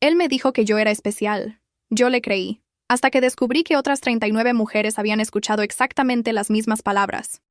Él me dijo que yo era especial. Yo le creí, hasta que descubrí que otras 39 mujeres habían escuchado exactamente las mismas palabras.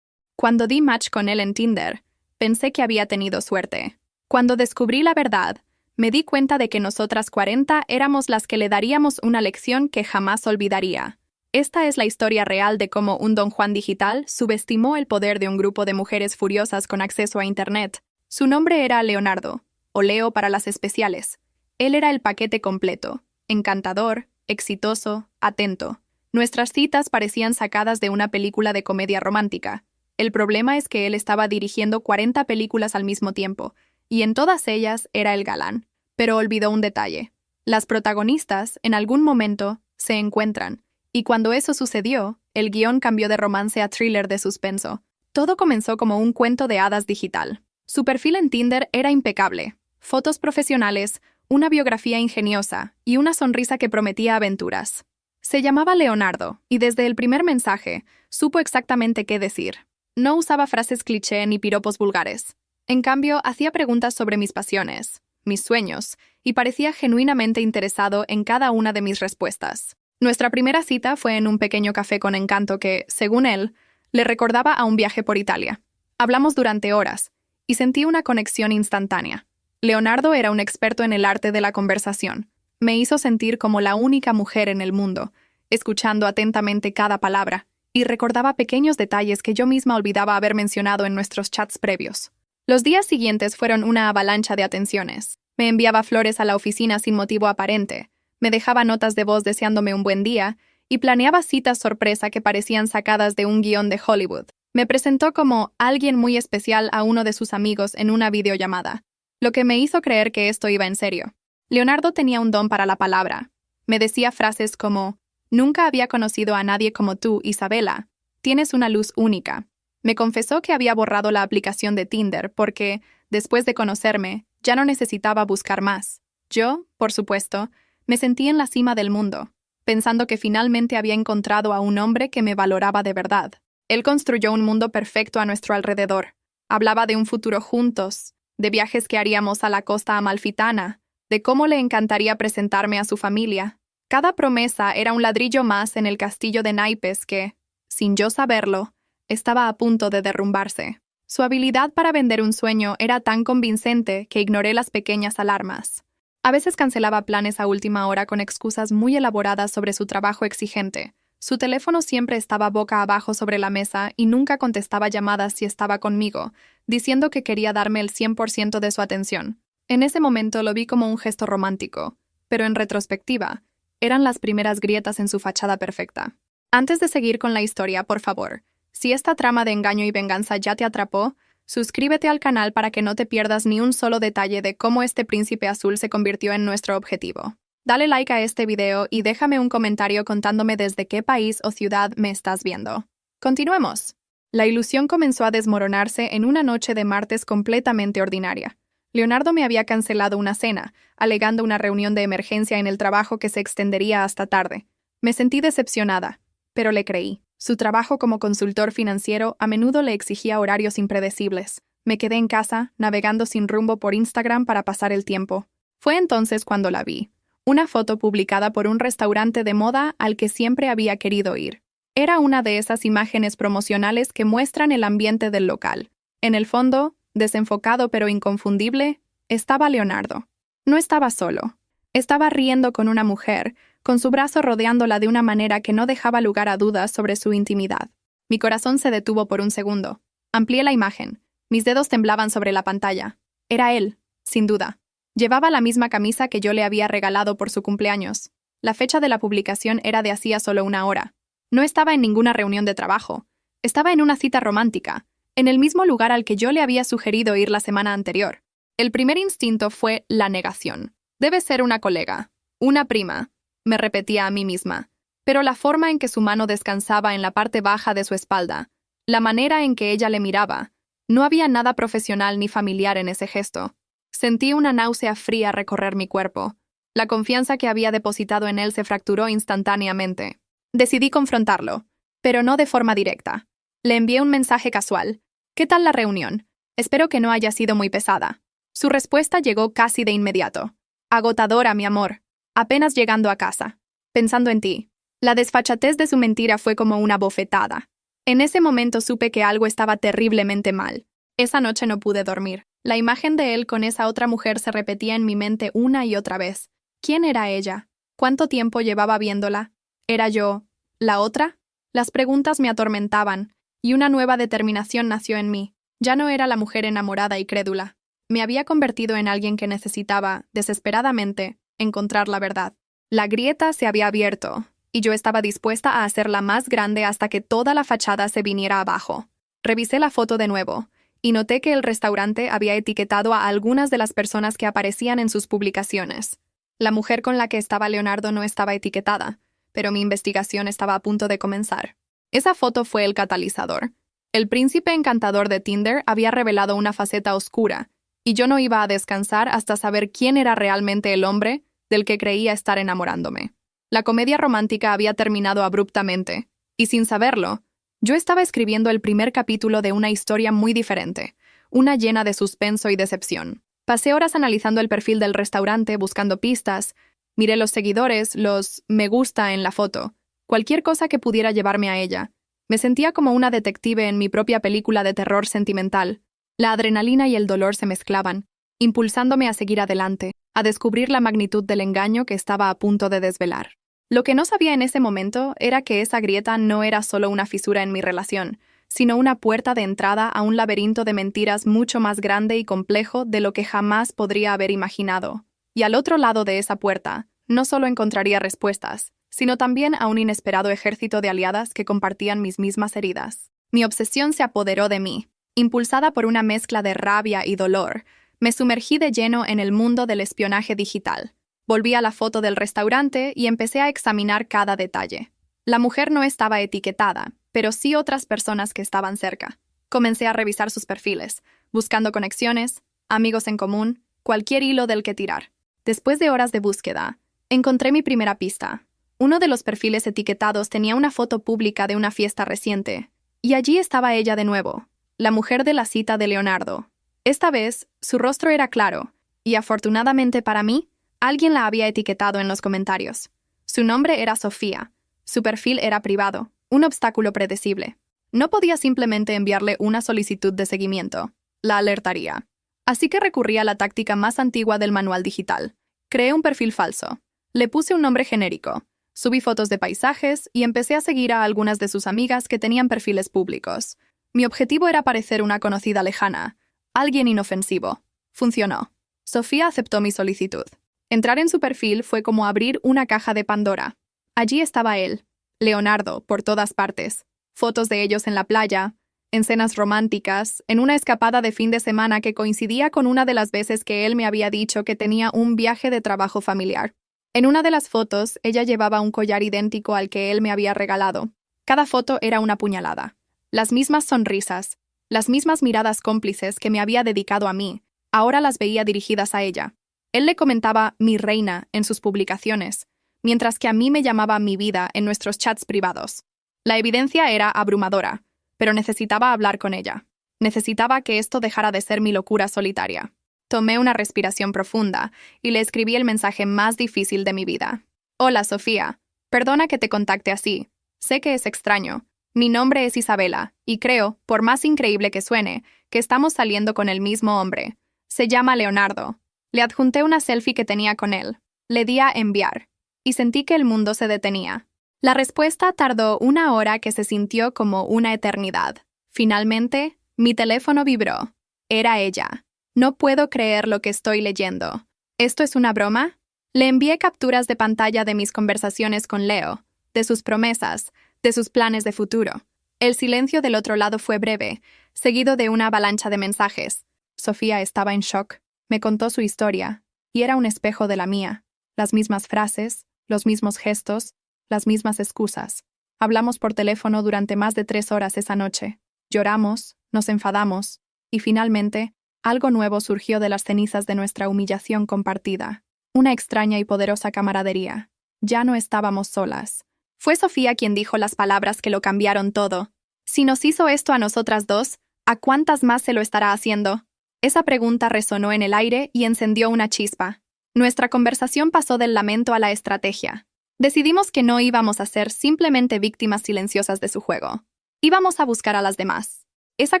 Cuando di match con él en Tinder, pensé que había tenido suerte. Cuando descubrí la verdad, me di cuenta de que nosotras 40 éramos las que le daríamos una lección que jamás olvidaría. Esta es la historia real de cómo un Don Juan digital subestimó el poder de un grupo de mujeres furiosas con acceso a Internet. Su nombre era Leonardo, o Leo para las especiales. Él era el paquete completo, encantador, exitoso, atento. Nuestras citas parecían sacadas de una película de comedia romántica. El problema es que él estaba dirigiendo 40 películas al mismo tiempo, y en todas ellas era el galán. Pero olvidó un detalle. Las protagonistas, en algún momento, se encuentran, y cuando eso sucedió, el guión cambió de romance a thriller de suspenso. Todo comenzó como un cuento de hadas digital. Su perfil en Tinder era impecable. Fotos profesionales, una biografía ingeniosa y una sonrisa que prometía aventuras. Se llamaba Leonardo, y desde el primer mensaje, supo exactamente qué decir. No usaba frases cliché ni piropos vulgares. En cambio, hacía preguntas sobre mis pasiones, mis sueños, y parecía genuinamente interesado en cada una de mis respuestas. Nuestra primera cita fue en un pequeño café con encanto que, según él, le recordaba a un viaje por Italia. Hablamos durante horas, y sentí una conexión instantánea. Leonardo era un experto en el arte de la conversación. Me hizo sentir como la única mujer en el mundo, escuchando atentamente cada palabra, y recordaba pequeños detalles que yo misma olvidaba haber mencionado en nuestros chats previos. Los días siguientes fueron una avalancha de atenciones. Me enviaba flores a la oficina sin motivo aparente, me dejaba notas de voz deseándome un buen día, y planeaba citas sorpresa que parecían sacadas de un guión de Hollywood. Me presentó como alguien muy especial a uno de sus amigos en una videollamada, lo que me hizo creer que esto iba en serio. Leonardo tenía un don para la palabra. Me decía frases como: «Nunca había conocido a nadie como tú, Isabela. Tienes una luz única». Me confesó que había borrado la aplicación de Tinder porque, después de conocerme, ya no necesitaba buscar más. Yo, por supuesto, me sentí en la cima del mundo, pensando que finalmente había encontrado a un hombre que me valoraba de verdad. Él construyó un mundo perfecto a nuestro alrededor. Hablaba de un futuro juntos, de viajes que haríamos a la costa amalfitana, de cómo le encantaría presentarme a su familia. Cada promesa era un ladrillo más en el castillo de naipes que, sin yo saberlo, estaba a punto de derrumbarse. Su habilidad para vender un sueño era tan convincente que ignoré las pequeñas alarmas. A veces cancelaba planes a última hora con excusas muy elaboradas sobre su trabajo exigente. Su teléfono siempre estaba boca abajo sobre la mesa y nunca contestaba llamadas si estaba conmigo, diciendo que quería darme el 100% de su atención. En ese momento lo vi como un gesto romántico, pero en retrospectiva, eran las primeras grietas en su fachada perfecta. Antes de seguir con la historia, por favor, si esta trama de engaño y venganza ya te atrapó, suscríbete al canal para que no te pierdas ni un solo detalle de cómo este príncipe azul se convirtió en nuestro objetivo. Dale like a este video y déjame un comentario contándome desde qué país o ciudad me estás viendo. Continuemos. La ilusión comenzó a desmoronarse en una noche de martes completamente ordinaria. Leonardo me había cancelado una cena, alegando una reunión de emergencia en el trabajo que se extendería hasta tarde. Me sentí decepcionada, pero le creí. Su trabajo como consultor financiero a menudo le exigía horarios impredecibles. Me quedé en casa, navegando sin rumbo por Instagram para pasar el tiempo. Fue entonces cuando la vi. Una foto publicada por un restaurante de moda al que siempre había querido ir. Era una de esas imágenes promocionales que muestran el ambiente del local. En el fondo, desenfocado pero inconfundible, estaba Leonardo. No estaba solo. Estaba riendo con una mujer, con su brazo rodeándola de una manera que no dejaba lugar a dudas sobre su intimidad. Mi corazón se detuvo por un segundo. Amplié la imagen. Mis dedos temblaban sobre la pantalla. Era él, sin duda. Llevaba la misma camisa que yo le había regalado por su cumpleaños. La fecha de la publicación era de hacía solo una hora. No estaba en ninguna reunión de trabajo. Estaba en una cita romántica, en el mismo lugar al que yo le había sugerido ir la semana anterior. El primer instinto fue la negación. Debe ser una colega, una prima, me repetía a mí misma. Pero la forma en que su mano descansaba en la parte baja de su espalda, la manera en que ella le miraba, no había nada profesional ni familiar en ese gesto. Sentí una náusea fría recorrer mi cuerpo. La confianza que había depositado en él se fracturó instantáneamente. Decidí confrontarlo, pero no de forma directa. Le envié un mensaje casual. «¿Qué tal la reunión? Espero que no haya sido muy pesada». Su respuesta llegó casi de inmediato. Agotadora, mi amor. Apenas llegando a casa. Pensando en ti. La desfachatez de su mentira fue como una bofetada. En ese momento supe que algo estaba terriblemente mal. Esa noche no pude dormir. La imagen de él con esa otra mujer se repetía en mi mente una y otra vez. ¿Quién era ella? ¿Cuánto tiempo llevaba viéndola? ¿Era yo la otra? Las preguntas me atormentaban, y una nueva determinación nació en mí. Ya no era la mujer enamorada y crédula. Me había convertido en alguien que necesitaba, desesperadamente, encontrar la verdad. La grieta se había abierto, y yo estaba dispuesta a hacerla más grande hasta que toda la fachada se viniera abajo. Revisé la foto de nuevo, y noté que el restaurante había etiquetado a algunas de las personas que aparecían en sus publicaciones. La mujer con la que estaba Leonardo no estaba etiquetada, pero mi investigación estaba a punto de comenzar. Esa foto fue el catalizador. El príncipe encantador de Tinder había revelado una faceta oscura, y yo no iba a descansar hasta saber quién era realmente el hombre del que creía estar enamorándome. La comedia romántica había terminado abruptamente, y sin saberlo, yo estaba escribiendo el primer capítulo de una historia muy diferente, una llena de suspenso y decepción. Pasé horas analizando el perfil del restaurante, buscando pistas, miré los seguidores, los me gusta en la foto, cualquier cosa que pudiera llevarme a ella. Me sentía como una detective en mi propia película de terror sentimental. La adrenalina y el dolor se mezclaban, impulsándome a seguir adelante, a descubrir la magnitud del engaño que estaba a punto de desvelar. Lo que no sabía en ese momento era que esa grieta no era solo una fisura en mi relación, sino una puerta de entrada a un laberinto de mentiras mucho más grande y complejo de lo que jamás podría haber imaginado. Y al otro lado de esa puerta, no solo encontraría respuestas, sino también a un inesperado ejército de aliadas que compartían mis mismas heridas. Mi obsesión se apoderó de mí. Impulsada por una mezcla de rabia y dolor, me sumergí de lleno en el mundo del espionaje digital. Volví a la foto del restaurante y empecé a examinar cada detalle. La mujer no estaba etiquetada, pero sí otras personas que estaban cerca. Comencé a revisar sus perfiles, buscando conexiones, amigos en común, cualquier hilo del que tirar. Después de horas de búsqueda, encontré mi primera pista. Uno de los perfiles etiquetados tenía una foto pública de una fiesta reciente, y allí estaba ella de nuevo, la mujer de la cita de Leonardo. Esta vez, su rostro era claro, y afortunadamente para mí, alguien la había etiquetado en los comentarios. Su nombre era Sofía. Su perfil era privado, un obstáculo predecible. No podía simplemente enviarle una solicitud de seguimiento. La alertaría. Así que recurrí a la táctica más antigua del manual digital. Creé un perfil falso. Le puse un nombre genérico. Subí fotos de paisajes y empecé a seguir a algunas de sus amigas que tenían perfiles públicos. Mi objetivo era parecer una conocida lejana, alguien inofensivo. Funcionó. Sofía aceptó mi solicitud. Entrar en su perfil fue como abrir una caja de Pandora. Allí estaba él, Leonardo, por todas partes. Fotos de ellos en la playa, en cenas románticas, en una escapada de fin de semana que coincidía con una de las veces que él me había dicho que tenía un viaje de trabajo familiar. En una de las fotos, ella llevaba un collar idéntico al que él me había regalado. Cada foto era una puñalada. Las mismas sonrisas, las mismas miradas cómplices que me había dedicado a mí, ahora las veía dirigidas a ella. Él le comentaba «mi reina» en sus publicaciones, mientras que a mí me llamaba «mi vida» en nuestros chats privados. La evidencia era abrumadora, pero necesitaba hablar con ella. Necesitaba que esto dejara de ser mi locura solitaria. Tomé una respiración profunda y le escribí el mensaje más difícil de mi vida. «Hola, Sofía. Perdona que te contacte así. Sé que es extraño. Mi nombre es Isabela, y creo, por más increíble que suene, que estamos saliendo con el mismo hombre. Se llama Leonardo». Le adjunté una selfie que tenía con él. Le di a enviar, y sentí que el mundo se detenía. La respuesta tardó 1 hora que se sintió como una eternidad. Finalmente, mi teléfono vibró. Era ella. No puedo creer lo que estoy leyendo. ¿Esto es una broma? Le envié capturas de pantalla de mis conversaciones con Leo, de sus promesas, de sus planes de futuro. El silencio del otro lado fue breve, seguido de una avalancha de mensajes. Sofía estaba en shock. Me contó su historia, y era un espejo de la mía. Las mismas frases, los mismos gestos, las mismas excusas. Hablamos por teléfono durante más de 3 horas esa noche. Lloramos, nos enfadamos, y finalmente, algo nuevo surgió de las cenizas de nuestra humillación compartida. Una extraña y poderosa camaradería. Ya no estábamos solas. Fue Sofía quien dijo las palabras que lo cambiaron todo. Si nos hizo esto a nosotras dos, ¿a cuántas más se lo estará haciendo? Esa pregunta resonó en el aire y encendió una chispa. Nuestra conversación pasó del lamento a la estrategia. Decidimos que no íbamos a ser simplemente víctimas silenciosas de su juego. Íbamos a buscar a las demás. Esa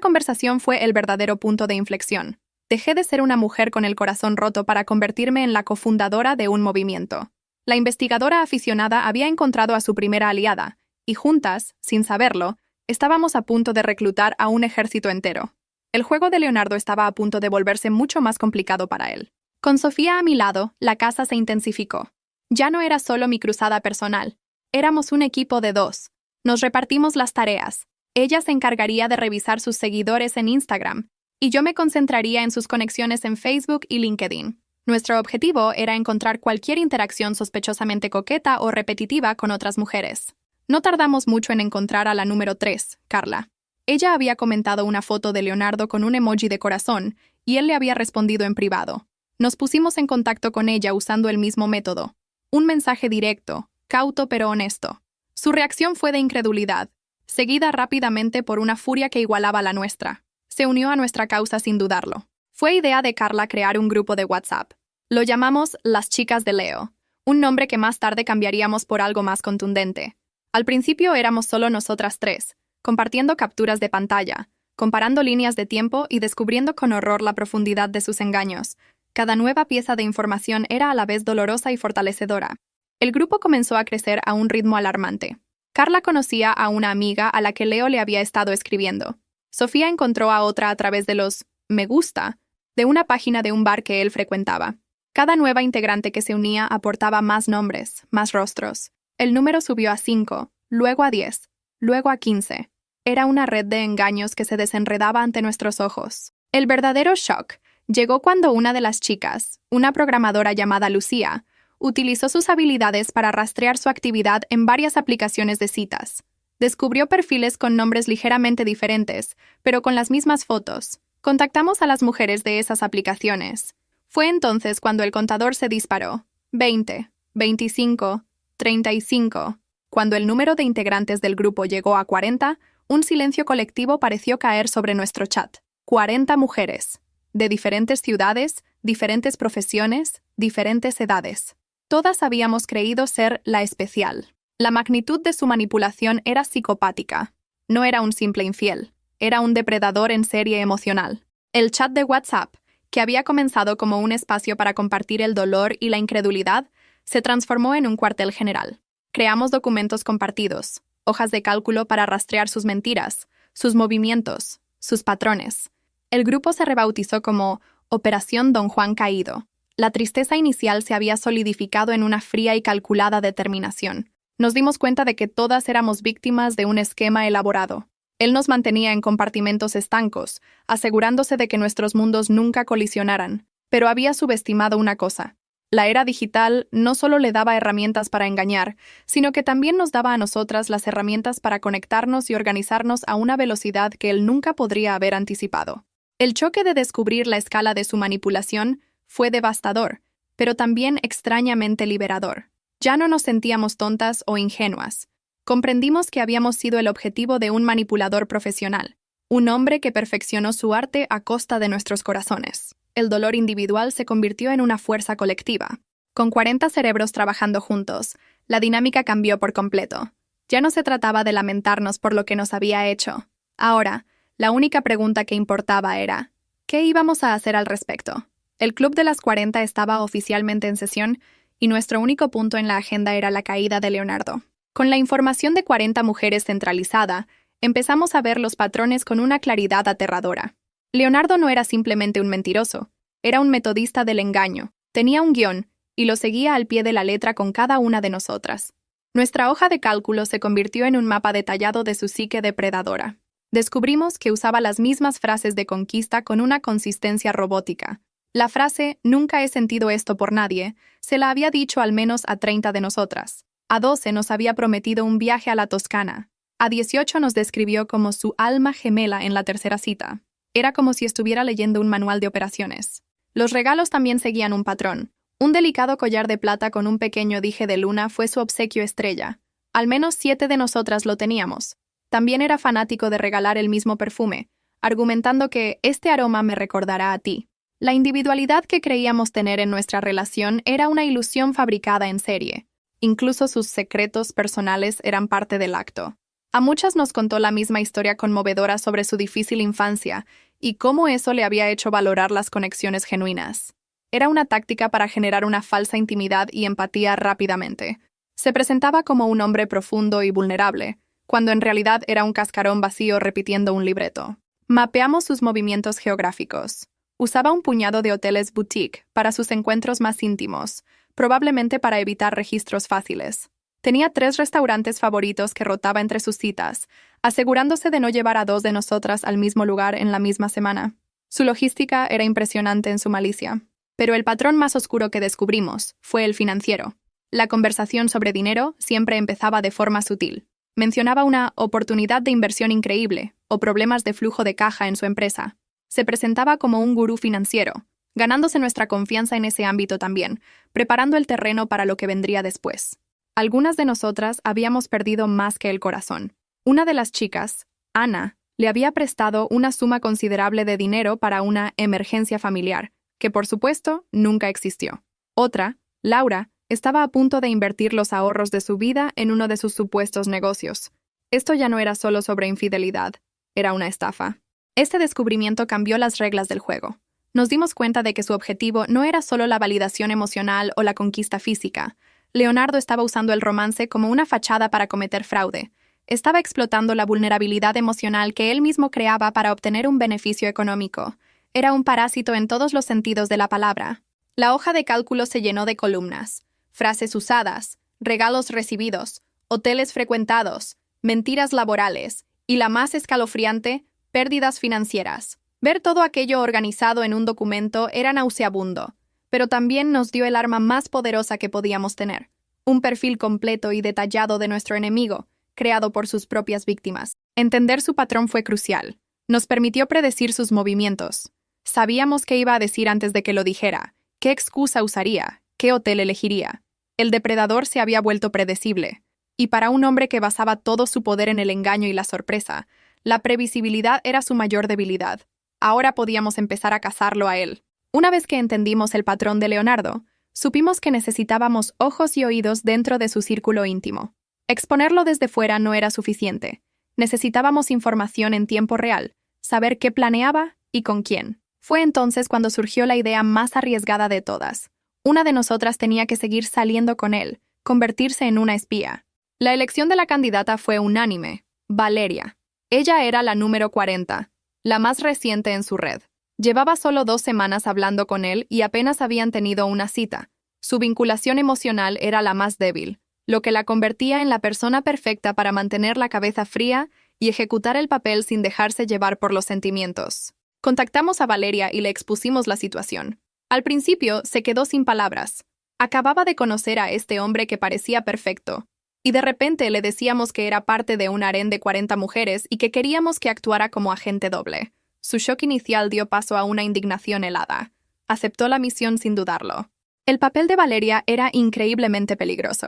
conversación fue el verdadero punto de inflexión. Dejé de ser una mujer con el corazón roto para convertirme en la cofundadora de un movimiento. La investigadora aficionada había encontrado a su primera aliada, y juntas, sin saberlo, estábamos a punto de reclutar a un ejército entero. El juego de Leonardo estaba a punto de volverse mucho más complicado para él. Con Sofía a mi lado, la caza se intensificó. Ya no era solo mi cruzada personal. Éramos un equipo de 2. Nos repartimos las tareas. Ella se encargaría de revisar sus seguidores en Instagram, y yo me concentraría en sus conexiones en Facebook y LinkedIn. Nuestro objetivo era encontrar cualquier interacción sospechosamente coqueta o repetitiva con otras mujeres. No tardamos mucho en encontrar a la número 3, Carla. Ella había comentado una foto de Leonardo con un emoji de corazón, y él le había respondido en privado. Nos pusimos en contacto con ella usando el mismo método. Un mensaje directo, cauto pero honesto. Su reacción fue de incredulidad, seguida rápidamente por una furia que igualaba la nuestra. Se unió a nuestra causa sin dudarlo. Fue idea de Carla crear un grupo de WhatsApp. Lo llamamos Las Chicas de Leo, un nombre que más tarde cambiaríamos por algo más contundente. Al principio éramos solo nosotras 3, compartiendo capturas de pantalla, comparando líneas de tiempo y descubriendo con horror la profundidad de sus engaños. Cada nueva pieza de información era a la vez dolorosa y fortalecedora. El grupo comenzó a crecer a un ritmo alarmante. Carla conocía a una amiga a la que Leo le había estado escribiendo. Sofía encontró a otra a través de los me gusta de una página de un bar que él frecuentaba. Cada nueva integrante que se unía aportaba más nombres, más rostros. El número subió a 5, luego a 10, luego a 15. Era una red de engaños que se desenredaba ante nuestros ojos. El verdadero shock llegó cuando una de las chicas, una programadora llamada Lucía, utilizó sus habilidades para rastrear su actividad en varias aplicaciones de citas. Descubrió perfiles con nombres ligeramente diferentes, pero con las mismas fotos. Contactamos a las mujeres de esas aplicaciones. Fue entonces cuando el contador se disparó. 20, 25, 35. Cuando el número de integrantes del grupo llegó a 40, un silencio colectivo pareció caer sobre nuestro chat. 40 mujeres, de diferentes ciudades, diferentes profesiones, diferentes edades. Todas habíamos creído ser la especial. La magnitud de su manipulación era psicopática. No era un simple infiel. Era un depredador en serie emocional. El chat de WhatsApp, que había comenzado como un espacio para compartir el dolor y la incredulidad, se transformó en un cuartel general. Creamos documentos compartidos, hojas de cálculo para rastrear sus mentiras, sus movimientos, sus patrones. El grupo se rebautizó como Operación Don Juan Caído. La tristeza inicial se había solidificado en una fría y calculada determinación. Nos dimos cuenta de que todas éramos víctimas de un esquema elaborado. Él nos mantenía en compartimentos estancos, asegurándose de que nuestros mundos nunca colisionaran, pero había subestimado una cosa. La era digital no solo le daba herramientas para engañar, sino que también nos daba a nosotras las herramientas para conectarnos y organizarnos a una velocidad que él nunca podría haber anticipado. El choque de descubrir la escala de su manipulación fue devastador, pero también extrañamente liberador. Ya no nos sentíamos tontas o ingenuas. Comprendimos que habíamos sido el objetivo de un manipulador profesional, un hombre que perfeccionó su arte a costa de nuestros corazones. El dolor individual se convirtió en una fuerza colectiva. Con 40 cerebros trabajando juntos, la dinámica cambió por completo. Ya no se trataba de lamentarnos por lo que nos había hecho. Ahora, la única pregunta que importaba era, ¿qué íbamos a hacer al respecto? El Club de las 40 estaba oficialmente en sesión y nuestro único punto en la agenda era la caída de Leonardo. Con la información de 40 mujeres centralizada, empezamos a ver los patrones con una claridad aterradora. Leonardo no era simplemente un mentiroso, era un metodista del engaño. Tenía un guión y lo seguía al pie de la letra con cada una de nosotras. Nuestra hoja de cálculo se convirtió en un mapa detallado de su psique depredadora. Descubrimos que usaba las mismas frases de conquista con una consistencia robótica. La frase «nunca he sentido esto por nadie» se la había dicho al menos a 30 de nosotras. A 12 nos había prometido un viaje a la Toscana. A 18 nos describió como su alma gemela en la tercera cita. Era como si estuviera leyendo un manual de operaciones. Los regalos también seguían un patrón. Un delicado collar de plata con un pequeño dije de luna fue su obsequio estrella. Al menos 7 de nosotras lo teníamos. También era fanático de regalar el mismo perfume, argumentando que «este aroma me recordará a ti». La individualidad que creíamos tener en nuestra relación era una ilusión fabricada en serie. Incluso sus secretos personales eran parte del acto. A muchas nos contó la misma historia conmovedora sobre su difícil infancia y cómo eso le había hecho valorar las conexiones genuinas. Era una táctica para generar una falsa intimidad y empatía rápidamente. Se presentaba como un hombre profundo y vulnerable, cuando en realidad era un cascarón vacío repitiendo un libreto. Mapeamos sus movimientos geográficos. Usaba un puñado de hoteles boutique para sus encuentros más íntimos, probablemente para evitar registros fáciles. Tenía 3 restaurantes favoritos que rotaba entre sus citas, asegurándose de no llevar a 2 de nosotras al mismo lugar en la misma semana. Su logística era impresionante en su malicia. Pero el patrón más oscuro que descubrimos fue el financiero. La conversación sobre dinero siempre empezaba de forma sutil. Mencionaba una oportunidad de inversión increíble o problemas de flujo de caja en su empresa. Se presentaba como un gurú financiero, ganándose nuestra confianza en ese ámbito también, preparando el terreno para lo que vendría después. Algunas de nosotras habíamos perdido más que el corazón. Una de las chicas, Ana, le había prestado una suma considerable de dinero para una emergencia familiar, que por supuesto nunca existió. Otra, Laura, estaba a punto de invertir los ahorros de su vida en uno de sus supuestos negocios. Esto ya no era solo sobre infidelidad, era una estafa. Este descubrimiento cambió las reglas del juego. Nos dimos cuenta de que su objetivo no era solo la validación emocional o la conquista física. Leonardo estaba usando el romance como una fachada para cometer fraude. Estaba explotando la vulnerabilidad emocional que él mismo creaba para obtener un beneficio económico. Era un parásito en todos los sentidos de la palabra. La hoja de cálculo se llenó de columnas, frases usadas, regalos recibidos, hoteles frecuentados, mentiras laborales y, la más escalofriante, pérdidas financieras. Ver todo aquello organizado en un documento era nauseabundo, pero también nos dio el arma más poderosa que podíamos tener, un perfil completo y detallado de nuestro enemigo, creado por sus propias víctimas. Entender su patrón fue crucial. Nos permitió predecir sus movimientos. Sabíamos qué iba a decir antes de que lo dijera, qué excusa usaría, qué hotel elegiría. El depredador se había vuelto predecible, y para un hombre que basaba todo su poder en el engaño y la sorpresa, la previsibilidad era su mayor debilidad. Ahora podíamos empezar a cazarlo a él. Una vez que entendimos el patrón de Leonardo, supimos que necesitábamos ojos y oídos dentro de su círculo íntimo. Exponerlo desde fuera no era suficiente. Necesitábamos información en tiempo real, saber qué planeaba y con quién. Fue entonces cuando surgió la idea más arriesgada de todas. Una de nosotras tenía que seguir saliendo con él, convertirse en una espía. La elección de la candidata fue unánime: Valeria. Ella era la número 40, la más reciente en su red. Llevaba solo 2 semanas hablando con él y apenas habían tenido una cita. Su vinculación emocional era la más débil, lo que la convertía en la persona perfecta para mantener la cabeza fría y ejecutar el papel sin dejarse llevar por los sentimientos. Contactamos a Valeria y le expusimos la situación. Al principio se quedó sin palabras. Acababa de conocer a este hombre que parecía perfecto, y de repente le decíamos que era parte de un harén de 40 mujeres y que queríamos que actuara como agente doble. Su shock inicial dio paso a una indignación helada. Aceptó la misión sin dudarlo. El papel de Valeria era increíblemente peligroso.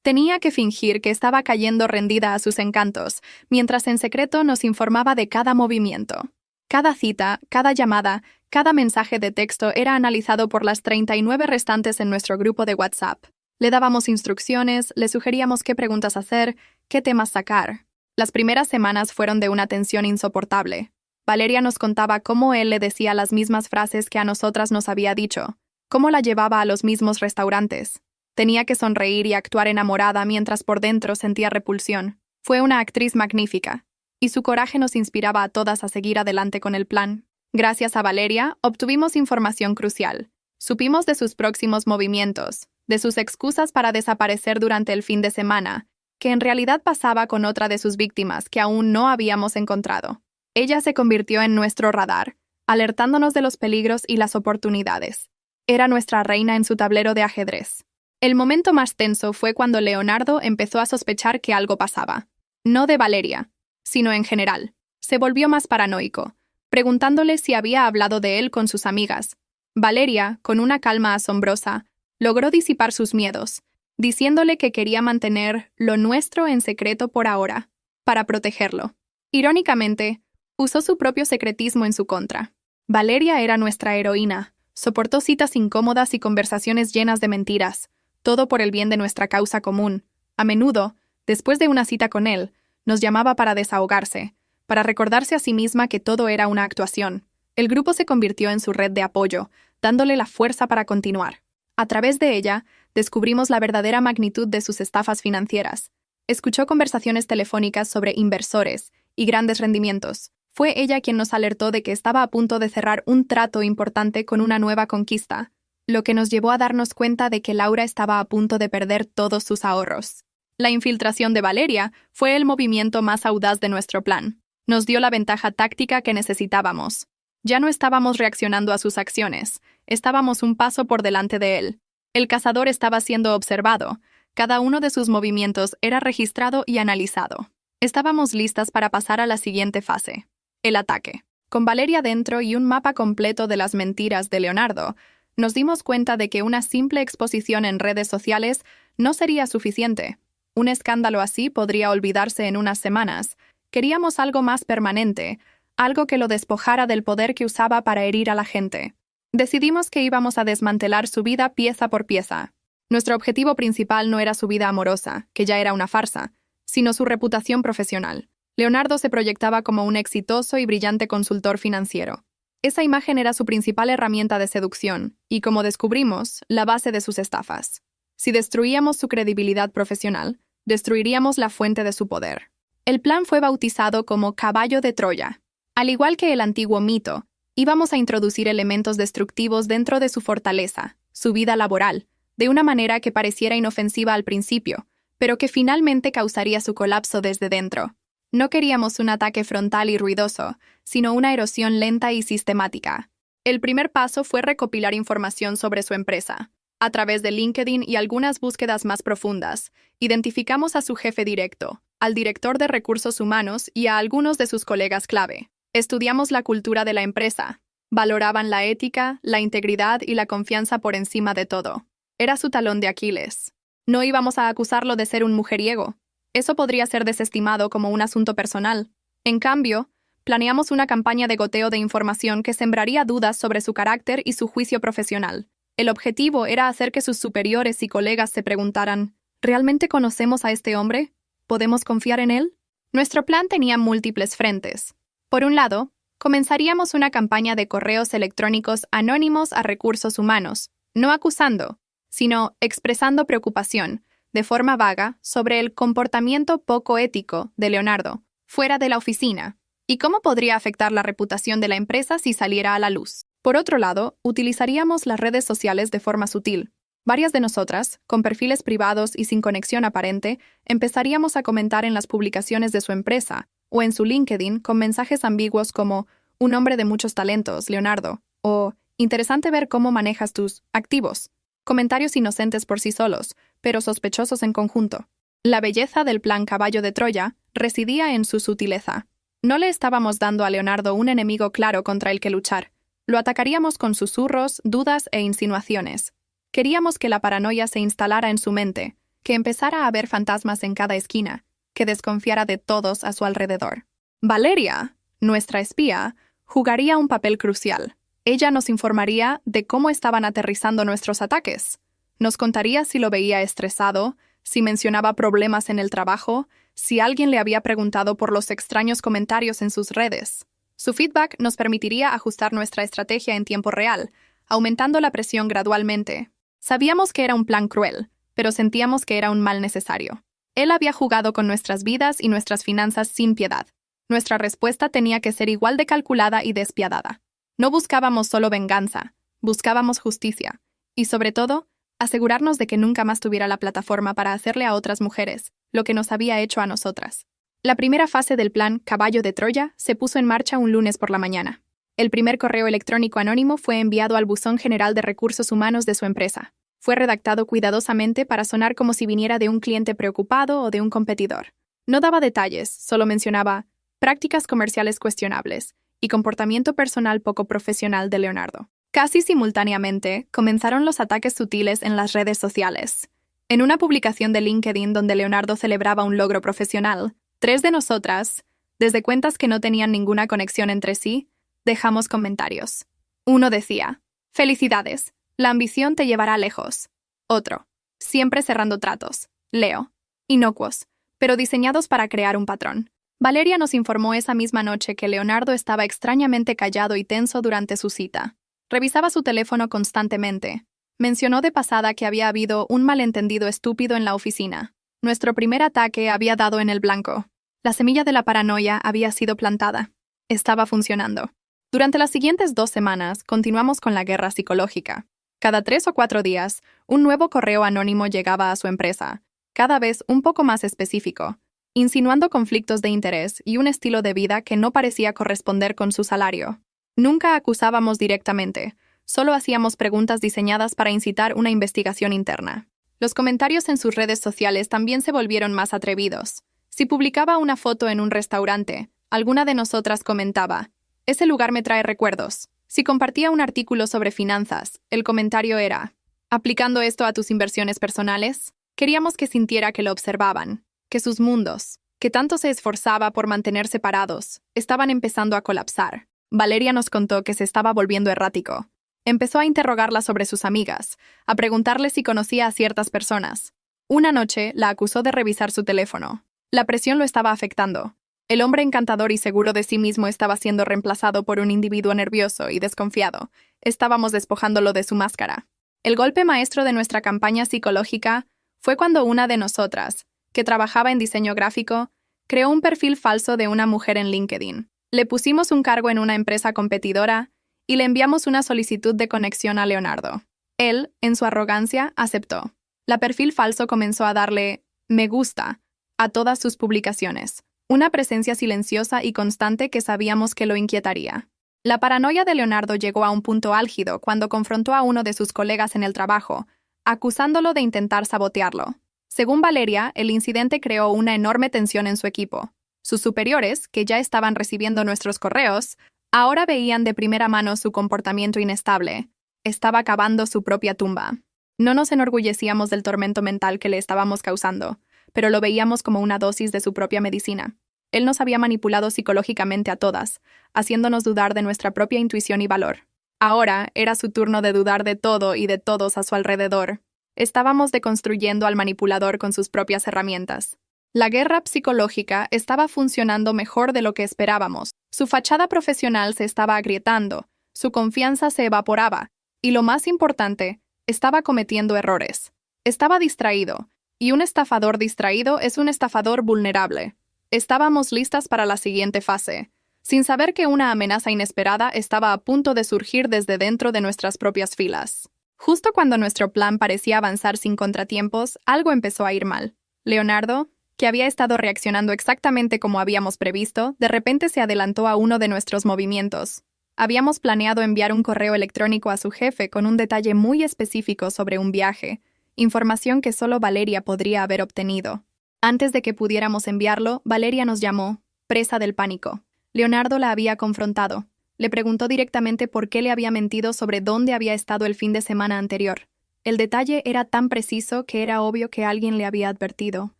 Tenía que fingir que estaba cayendo rendida a sus encantos, mientras en secreto nos informaba de cada movimiento. Cada cita, cada llamada, cada mensaje de texto era analizado por las 39 restantes en nuestro grupo de WhatsApp. Le dábamos instrucciones, le sugeríamos qué preguntas hacer, qué temas sacar. Las primeras semanas fueron de una tensión insoportable. Valeria nos contaba cómo él le decía las mismas frases que a nosotras nos había dicho, cómo la llevaba a los mismos restaurantes. Tenía que sonreír y actuar enamorada mientras por dentro sentía repulsión. Fue una actriz magnífica, y su coraje nos inspiraba a todas a seguir adelante con el plan. Gracias a Valeria, obtuvimos información crucial. Supimos de sus próximos movimientos, de sus excusas para desaparecer durante el fin de semana, que en realidad pasaba con otra de sus víctimas que aún no habíamos encontrado. Ella se convirtió en nuestro radar, alertándonos de los peligros y las oportunidades. Era nuestra reina en su tablero de ajedrez. El momento más tenso fue cuando Leonardo empezó a sospechar que algo pasaba. No de Valeria, sino en general. Se volvió más paranoico, preguntándole si había hablado de él con sus amigas. Valeria, con una calma asombrosa, logró disipar sus miedos, diciéndole que quería mantener lo nuestro en secreto por ahora, para protegerlo. Irónicamente, usó su propio secretismo en su contra. Valeria era nuestra heroína. Soportó citas incómodas y conversaciones llenas de mentiras, todo por el bien de nuestra causa común. A menudo, después de una cita con él, nos llamaba para desahogarse, para recordarse a sí misma que todo era una actuación. El grupo se convirtió en su red de apoyo, dándole la fuerza para continuar. A través de ella, descubrimos la verdadera magnitud de sus estafas financieras. Escuchó conversaciones telefónicas sobre inversores y grandes rendimientos. Fue ella quien nos alertó de que estaba a punto de cerrar un trato importante con una nueva conquista, lo que nos llevó a darnos cuenta de que Laura estaba a punto de perder todos sus ahorros. La infiltración de Valeria fue el movimiento más audaz de nuestro plan. Nos dio la ventaja táctica que necesitábamos. Ya no estábamos reaccionando a sus acciones, estábamos un paso por delante de él. El cazador estaba siendo observado, cada uno de sus movimientos era registrado y analizado. Estábamos listas para pasar a la siguiente fase, el ataque. Con Valeria dentro y un mapa completo de las mentiras de Leonardo, nos dimos cuenta de que una simple exposición en redes sociales no sería suficiente. Un escándalo así podría olvidarse en unas semanas. Queríamos algo más permanente, algo que lo despojara del poder que usaba para herir a la gente. Decidimos que íbamos a desmantelar su vida pieza por pieza. Nuestro objetivo principal no era su vida amorosa, que ya era una farsa, sino su reputación profesional. Leonardo se proyectaba como un exitoso y brillante consultor financiero. Esa imagen era su principal herramienta de seducción y, como descubrimos, la base de sus estafas. Si destruíamos su credibilidad profesional, destruiríamos la fuente de su poder. El plan fue bautizado como Caballo de Troya. Al igual que el antiguo mito, íbamos a introducir elementos destructivos dentro de su fortaleza, su vida laboral, de una manera que pareciera inofensiva al principio, pero que finalmente causaría su colapso desde dentro. No queríamos un ataque frontal y ruidoso, sino una erosión lenta y sistemática. El primer paso fue recopilar información sobre su empresa. A través de LinkedIn y algunas búsquedas más profundas, identificamos a su jefe directo, al director de recursos humanos y a algunos de sus colegas clave. Estudiamos la cultura de la empresa. Valoraban la ética, la integridad y la confianza por encima de todo. Era su talón de Aquiles. No íbamos a acusarlo de ser un mujeriego. Eso podría ser desestimado como un asunto personal. En cambio, planeamos una campaña de goteo de información que sembraría dudas sobre su carácter y su juicio profesional. El objetivo era hacer que sus superiores y colegas se preguntaran, ¿realmente conocemos a este hombre? ¿Podemos confiar en él? Nuestro plan tenía múltiples frentes. Por un lado, comenzaríamos una campaña de correos electrónicos anónimos a recursos humanos, no acusando, sino expresando preocupación, de forma vaga, sobre el comportamiento poco ético de Leonardo, fuera de la oficina, y cómo podría afectar la reputación de la empresa si saliera a la luz. Por otro lado, utilizaríamos las redes sociales de forma sutil. Varias de nosotras, con perfiles privados y sin conexión aparente, empezaríamos a comentar en las publicaciones de su empresa o en su LinkedIn con mensajes ambiguos como «Un hombre de muchos talentos, Leonardo» o «Interesante ver cómo manejas tus activos». Comentarios inocentes por sí solos, pero sospechosos en conjunto. La belleza del plan Caballo de Troya residía en su sutileza. No le estábamos dando a Leonardo un enemigo claro contra el que luchar. Lo atacaríamos con susurros, dudas e insinuaciones. Queríamos que la paranoia se instalara en su mente, que empezara a ver fantasmas en cada esquina, que desconfiara de todos a su alrededor. Valeria, nuestra espía, jugaría un papel crucial. Ella nos informaría de cómo estaban aterrizando nuestros ataques. Nos contaría si lo veía estresado, si mencionaba problemas en el trabajo, si alguien le había preguntado por los extraños comentarios en sus redes. Su feedback nos permitiría ajustar nuestra estrategia en tiempo real, aumentando la presión gradualmente. Sabíamos que era un plan cruel, pero sentíamos que era un mal necesario. Él había jugado con nuestras vidas y nuestras finanzas sin piedad. Nuestra respuesta tenía que ser igual de calculada y despiadada. No buscábamos solo venganza, buscábamos justicia. Y sobre todo, asegurarnos de que nunca más tuviera la plataforma para hacerle a otras mujeres lo que nos había hecho a nosotras. La primera fase del plan Caballo de Troya se puso en marcha un lunes por la mañana. El primer correo electrónico anónimo fue enviado al buzón general de recursos humanos de su empresa. Fue redactado cuidadosamente para sonar como si viniera de un cliente preocupado o de un competidor. No daba detalles, solo mencionaba prácticas comerciales cuestionables y comportamiento personal poco profesional de Leonardo. Casi simultáneamente, comenzaron los ataques sutiles en las redes sociales. En una publicación de LinkedIn donde Leonardo celebraba un logro profesional, 3 de nosotras, desde cuentas que no tenían ninguna conexión entre sí, Dejamos comentarios. Uno decía, felicidades, la ambición te llevará lejos. Otro, siempre cerrando tratos. Leo, inocuos, pero diseñados para crear un patrón. Valeria nos informó esa misma noche que Leonardo estaba extrañamente callado y tenso durante su cita. Revisaba su teléfono constantemente. Mencionó de pasada que había habido un malentendido estúpido en la oficina. Nuestro primer ataque había dado en el blanco. La semilla de la paranoia había sido plantada. Estaba funcionando. Durante las siguientes 2 semanas, continuamos con la guerra psicológica. Cada 3 o 4 días, un nuevo correo anónimo llegaba a su empresa, cada vez un poco más específico, insinuando conflictos de interés y un estilo de vida que no parecía corresponder con su salario. Nunca acusábamos directamente, solo hacíamos preguntas diseñadas para incitar una investigación interna. Los comentarios en sus redes sociales también se volvieron más atrevidos. Si publicaba una foto en un restaurante, alguna de nosotras comentaba, «Ese lugar me trae recuerdos». Si compartía un artículo sobre finanzas, el comentario era, «¿Aplicando esto a tus inversiones personales?». Queríamos que sintiera que lo observaban, que sus mundos, que tanto se esforzaba por mantener separados, estaban empezando a colapsar. Valeria nos contó que se estaba volviendo errático. Empezó a interrogarla sobre sus amigas, a preguntarle si conocía a ciertas personas. Una noche la acusó de revisar su teléfono. La presión lo estaba afectando. El hombre encantador y seguro de sí mismo estaba siendo reemplazado por un individuo nervioso y desconfiado. Estábamos despojándolo de su máscara. El golpe maestro de nuestra campaña psicológica fue cuando una de nosotras, que trabajaba en diseño gráfico, creó un perfil falso de una mujer en LinkedIn. Le pusimos un cargo en una empresa competidora y le enviamos una solicitud de conexión a Leonardo. Él, en su arrogancia, aceptó. La perfil falso comenzó a darle «me gusta» a todas sus publicaciones. Una presencia silenciosa y constante que sabíamos que lo inquietaría. La paranoia de Leonardo llegó a un punto álgido cuando confrontó a uno de sus colegas en el trabajo, acusándolo de intentar sabotearlo. Según Valeria, el incidente creó una enorme tensión en su equipo. Sus superiores, que ya estaban recibiendo nuestros correos, ahora veían de primera mano su comportamiento inestable. Estaba cavando su propia tumba. No nos enorgullecíamos del tormento mental que le estábamos causando, pero lo veíamos como una dosis de su propia medicina. Él nos había manipulado psicológicamente a todas, haciéndonos dudar de nuestra propia intuición y valor. Ahora era su turno de dudar de todo y de todos a su alrededor. Estábamos deconstruyendo al manipulador con sus propias herramientas. La guerra psicológica estaba funcionando mejor de lo que esperábamos. Su fachada profesional se estaba agrietando, su confianza se evaporaba, y lo más importante, estaba cometiendo errores. Estaba distraído, y un estafador distraído es un estafador vulnerable. Estábamos listas para la siguiente fase, sin saber que una amenaza inesperada estaba a punto de surgir desde dentro de nuestras propias filas. Justo cuando nuestro plan parecía avanzar sin contratiempos, algo empezó a ir mal. Leonardo, que había estado reaccionando exactamente como habíamos previsto, de repente se adelantó a uno de nuestros movimientos. Habíamos planeado enviar un correo electrónico a su jefe con un detalle muy específico sobre un viaje, información que solo Valeria podría haber obtenido. Antes de que pudiéramos enviarlo, Valeria nos llamó, presa del pánico. Leonardo la había confrontado. Le preguntó directamente por qué le había mentido sobre dónde había estado el fin de semana anterior. El detalle era tan preciso que era obvio que alguien le había advertido.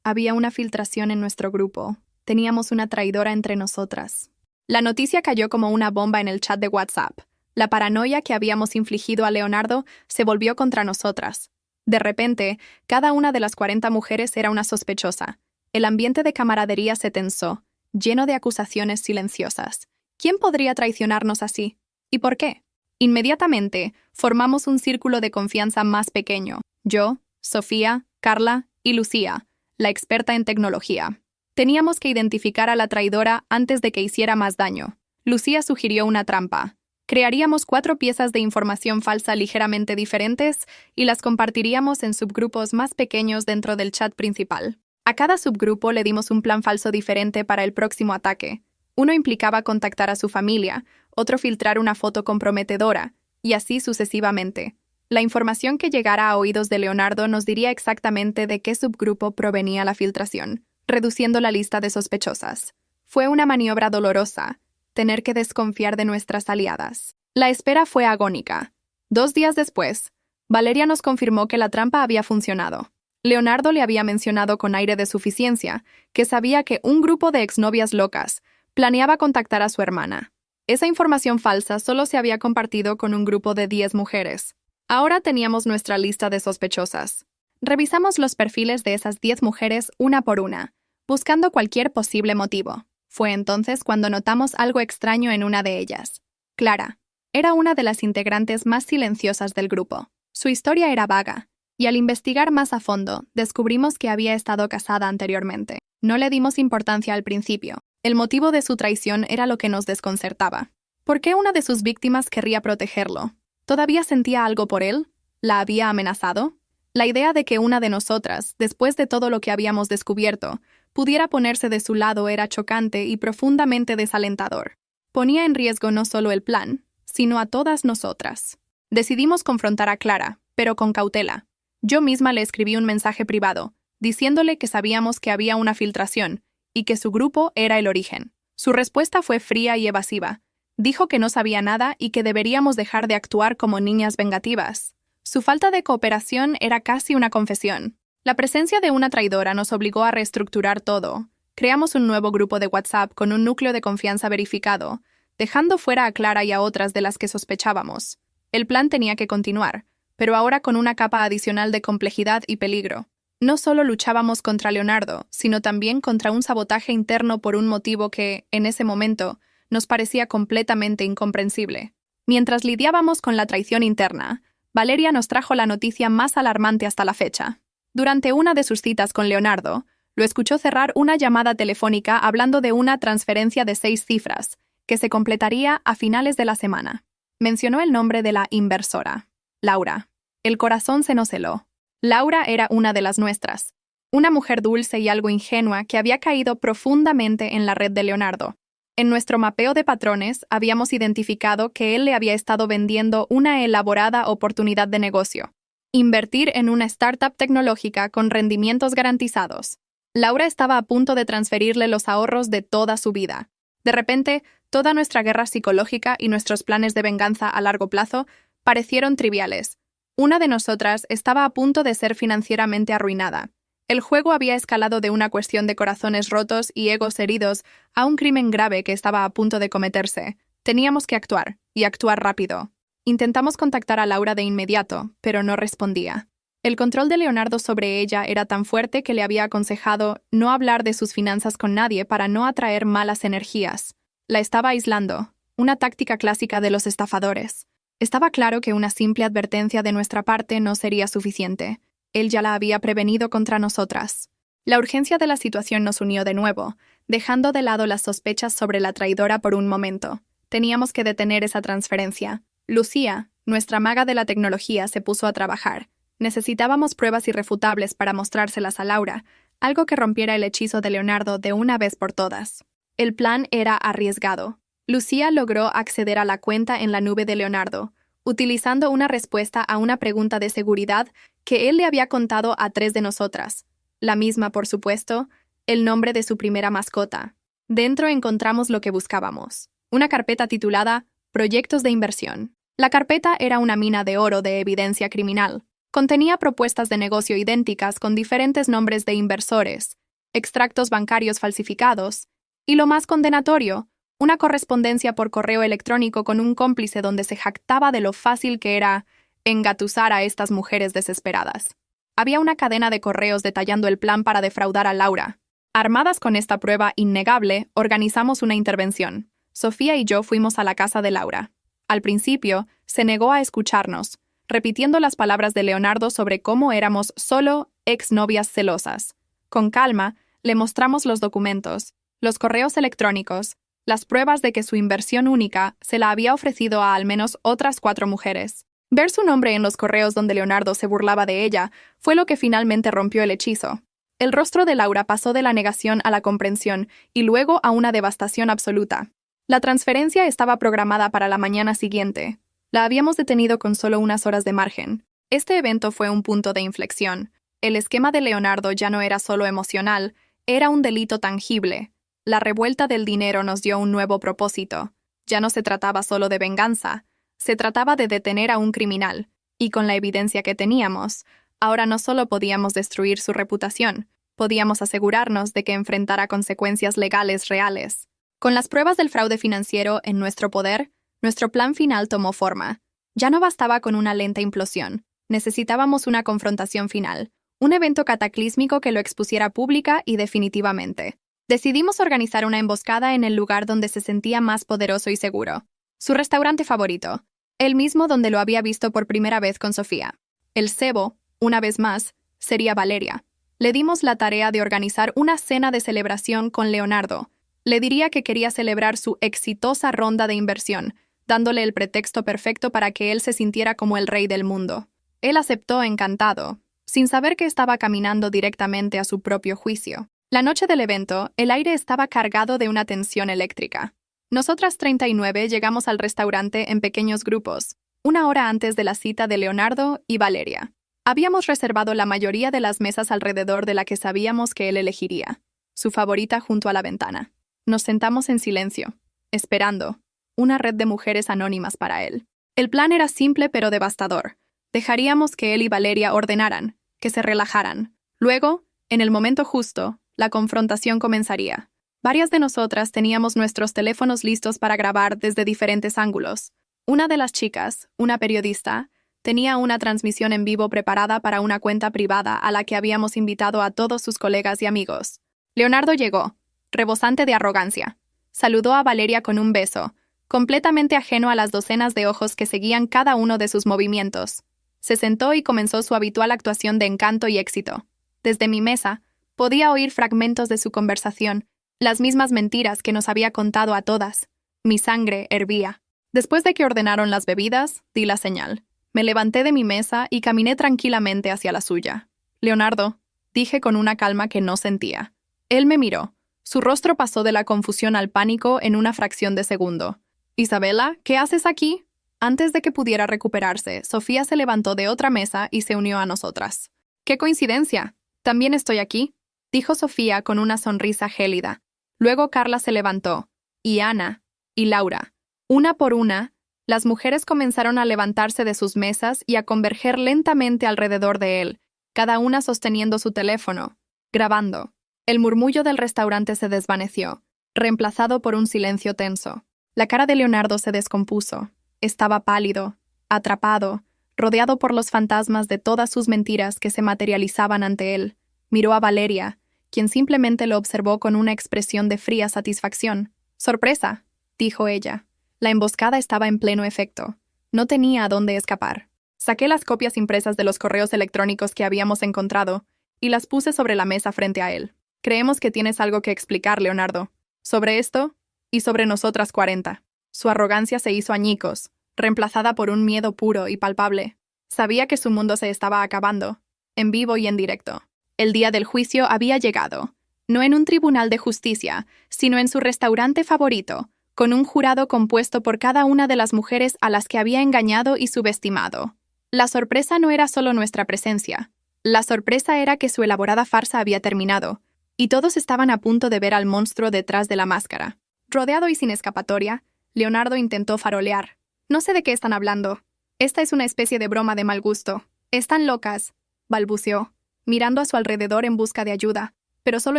Había una filtración en nuestro grupo. Teníamos una traidora entre nosotras. La noticia cayó como una bomba en el chat de WhatsApp. La paranoia que habíamos infligido a Leonardo se volvió contra nosotras. De repente, cada una de las 40 mujeres era una sospechosa. El ambiente de camaradería se tensó, lleno de acusaciones silenciosas. ¿Quién podría traicionarnos así? ¿Y por qué? Inmediatamente, formamos un círculo de confianza más pequeño. Yo, Sofía, Carla y Lucía, la experta en tecnología. Teníamos que identificar a la traidora antes de que hiciera más daño. Lucía sugirió una trampa. Crearíamos 4 piezas de información falsa ligeramente diferentes y las compartiríamos en subgrupos más pequeños dentro del chat principal. A cada subgrupo le dimos un plan falso diferente para el próximo ataque. Uno implicaba contactar a su familia, otro filtrar una foto comprometedora, y así sucesivamente. La información que llegara a oídos de Leonardo nos diría exactamente de qué subgrupo provenía la filtración, reduciendo la lista de sospechosas. Fue una maniobra dolorosa, tener que desconfiar de nuestras aliadas. La espera fue agónica. 2 días después, Valeria nos confirmó que la trampa había funcionado. Leonardo le había mencionado con aire de suficiencia que sabía que un grupo de exnovias locas planeaba contactar a su hermana. Esa información falsa solo se había compartido con un grupo de 10 mujeres. Ahora teníamos nuestra lista de sospechosas. Revisamos los perfiles de esas 10 mujeres una por una, buscando cualquier posible motivo. Fue entonces cuando notamos algo extraño en una de ellas. Clara. Era una de las integrantes más silenciosas del grupo. Su historia era vaga, y al investigar más a fondo, descubrimos que había estado casada anteriormente. No le dimos importancia al principio. El motivo de su traición era lo que nos desconcertaba. ¿Por qué una de sus víctimas querría protegerlo? ¿Todavía sentía algo por él? ¿La había amenazado? La idea de que una de nosotras, después de todo lo que habíamos descubierto, pudiera ponerse de su lado era chocante y profundamente desalentador. Ponía en riesgo no solo el plan, sino a todas nosotras. Decidimos confrontar a Clara, pero con cautela. Yo misma le escribí un mensaje privado, diciéndole que sabíamos que había una filtración y que su grupo era el origen. Su respuesta fue fría y evasiva. Dijo que no sabía nada y que deberíamos dejar de actuar como niñas vengativas. Su falta de cooperación era casi una confesión. La presencia de una traidora nos obligó a reestructurar todo. Creamos un nuevo grupo de WhatsApp con un núcleo de confianza verificado, dejando fuera a Clara y a otras de las que sospechábamos. El plan tenía que continuar, pero ahora con una capa adicional de complejidad y peligro. No solo luchábamos contra Leonardo, sino también contra un sabotaje interno por un motivo que, en ese momento, nos parecía completamente incomprensible. Mientras lidiábamos con la traición interna, Valeria nos trajo la noticia más alarmante hasta la fecha. Durante una de sus citas con Leonardo, lo escuchó cerrar una llamada telefónica hablando de una transferencia de 6 cifras, que se completaría a finales de la semana. Mencionó el nombre de la inversora, Laura. El corazón se nos heló. Laura era una de las nuestras, una mujer dulce y algo ingenua que había caído profundamente en la red de Leonardo. En nuestro mapeo de patrones habíamos identificado que él le había estado vendiendo una elaborada oportunidad de negocio: invertir en una startup tecnológica con rendimientos garantizados. Laura estaba a punto de transferirle los ahorros de toda su vida. De repente, toda nuestra guerra psicológica y nuestros planes de venganza a largo plazo parecieron triviales. Una de nosotras estaba a punto de ser financieramente arruinada. El juego había escalado de una cuestión de corazones rotos y egos heridos a un crimen grave que estaba a punto de cometerse. Teníamos que actuar, y actuar rápido. Intentamos contactar a Laura de inmediato, pero no respondía. El control de Leonardo sobre ella era tan fuerte que le había aconsejado no hablar de sus finanzas con nadie para no atraer malas energías. La estaba aislando, una táctica clásica de los estafadores. Estaba claro que una simple advertencia de nuestra parte no sería suficiente. Él ya la había prevenido contra nosotras. La urgencia de la situación nos unió de nuevo, dejando de lado las sospechas sobre la traidora por un momento. Teníamos que detener esa transferencia. Lucía, nuestra maga de la tecnología, se puso a trabajar. Necesitábamos pruebas irrefutables para mostrárselas a Laura, algo que rompiera el hechizo de Leonardo de una vez por todas. El plan era arriesgado. Lucía logró acceder a la cuenta en la nube de Leonardo, utilizando una respuesta a una pregunta de seguridad que él le había contado a 3 de nosotras. La misma, por supuesto, el nombre de su primera mascota. Dentro encontramos lo que buscábamos: una carpeta titulada Proyectos de Inversión. La carpeta era una mina de oro de evidencia criminal. Contenía propuestas de negocio idénticas con diferentes nombres de inversores, extractos bancarios falsificados, y lo más condenatorio, una correspondencia por correo electrónico con un cómplice donde se jactaba de lo fácil que era engatusar a estas mujeres desesperadas. Había una cadena de correos detallando el plan para defraudar a Laura. Armadas con esta prueba innegable, organizamos una intervención. Sofía y yo fuimos a la casa de Laura. Al principio, se negó a escucharnos, repitiendo las palabras de Leonardo sobre cómo éramos solo exnovias celosas. Con calma, le mostramos los documentos, los correos electrónicos, las pruebas de que su inversión única se la había ofrecido a al menos otras 4 mujeres. Ver su nombre en los correos donde Leonardo se burlaba de ella fue lo que finalmente rompió el hechizo. El rostro de Laura pasó de la negación a la comprensión y luego a una devastación absoluta. La transferencia estaba programada para la mañana siguiente. La habíamos detenido con solo unas horas de margen. Este evento fue un punto de inflexión. El esquema de Leonardo ya no era solo emocional, era un delito tangible. La revuelta del dinero nos dio un nuevo propósito. Ya no se trataba solo de venganza, se trataba de detener a un criminal, y con la evidencia que teníamos, ahora no solo podíamos destruir su reputación, podíamos asegurarnos de que enfrentara consecuencias legales reales. Con las pruebas del fraude financiero en nuestro poder, nuestro plan final tomó forma. Ya no bastaba con una lenta implosión. Necesitábamos una confrontación final, un evento cataclísmico que lo expusiera pública y definitivamente. Decidimos organizar una emboscada en el lugar donde se sentía más poderoso y seguro. Su restaurante favorito, el mismo donde lo había visto por primera vez con Sofía. El cebo, una vez más, sería Valeria. Le dimos la tarea de organizar una cena de celebración con Leonardo. Le diría que quería celebrar su exitosa ronda de inversión, dándole el pretexto perfecto para que él se sintiera como el rey del mundo. Él aceptó encantado, sin saber que estaba caminando directamente a su propio juicio. La noche del evento, el aire estaba cargado de una tensión eléctrica. Nosotras 39 llegamos al restaurante en pequeños grupos, una hora antes de la cita de Leonardo y Valeria. Habíamos reservado la mayoría de las mesas alrededor de la que sabíamos que él elegiría, su favorita junto a la ventana. Nos sentamos en silencio, esperando, una red de mujeres anónimas para él. El plan era simple pero devastador. Dejaríamos que él y Valeria ordenaran, que se relajaran. Luego, en el momento justo, la confrontación comenzaría. Varias de nosotras teníamos nuestros teléfonos listos para grabar desde diferentes ángulos. Una de las chicas, una periodista, tenía una transmisión en vivo preparada para una cuenta privada a la que habíamos invitado a todos sus colegas y amigos. Leonardo llegó, rebosante de arrogancia. Saludó a Valeria con un beso, completamente ajeno a las docenas de ojos que seguían cada uno de sus movimientos. Se sentó y comenzó su habitual actuación de encanto y éxito. Desde mi mesa, podía oír fragmentos de su conversación, las mismas mentiras que nos había contado a todas. Mi sangre hervía. Después de que ordenaron las bebidas, di la señal. Me levanté de mi mesa y caminé tranquilamente hacia la suya. Leonardo, dije con una calma que no sentía. Él me miró. Su rostro pasó de la confusión al pánico en una fracción de segundo. «Isabela, ¿qué haces aquí?» Antes de que pudiera recuperarse, Sofía se levantó de otra mesa y se unió a nosotras. «¡Qué coincidencia! También estoy aquí», dijo Sofía con una sonrisa gélida. Luego Carla se levantó, y Ana, y Laura. Una por una, las mujeres comenzaron a levantarse de sus mesas y a converger lentamente alrededor de él, cada una sosteniendo su teléfono, grabando. El murmullo del restaurante se desvaneció, reemplazado por un silencio tenso. La cara de Leonardo se descompuso. Estaba pálido, atrapado, rodeado por los fantasmas de todas sus mentiras que se materializaban ante él. Miró a Valeria, quien simplemente lo observó con una expresión de fría satisfacción. «Sorpresa», dijo ella. La emboscada estaba en pleno efecto. No tenía a dónde escapar. Saqué las copias impresas de los correos electrónicos que habíamos encontrado y las puse sobre la mesa frente a él. «Creemos que tienes algo que explicar, Leonardo. Sobre esto y sobre nosotras 40. Su arrogancia se hizo añicos, reemplazada por un miedo puro y palpable. Sabía que su mundo se estaba acabando, en vivo y en directo. El día del juicio había llegado, no en un tribunal de justicia, sino en su restaurante favorito, con un jurado compuesto por cada una de las mujeres a las que había engañado y subestimado. La sorpresa no era solo nuestra presencia. La sorpresa era que su elaborada farsa había terminado, y todos estaban a punto de ver al monstruo detrás de la máscara. Rodeado y sin escapatoria, Leonardo intentó farolear. «No sé de qué están hablando. Esta es una especie de broma de mal gusto. Están locas», balbuceó, mirando a su alrededor en busca de ayuda, pero solo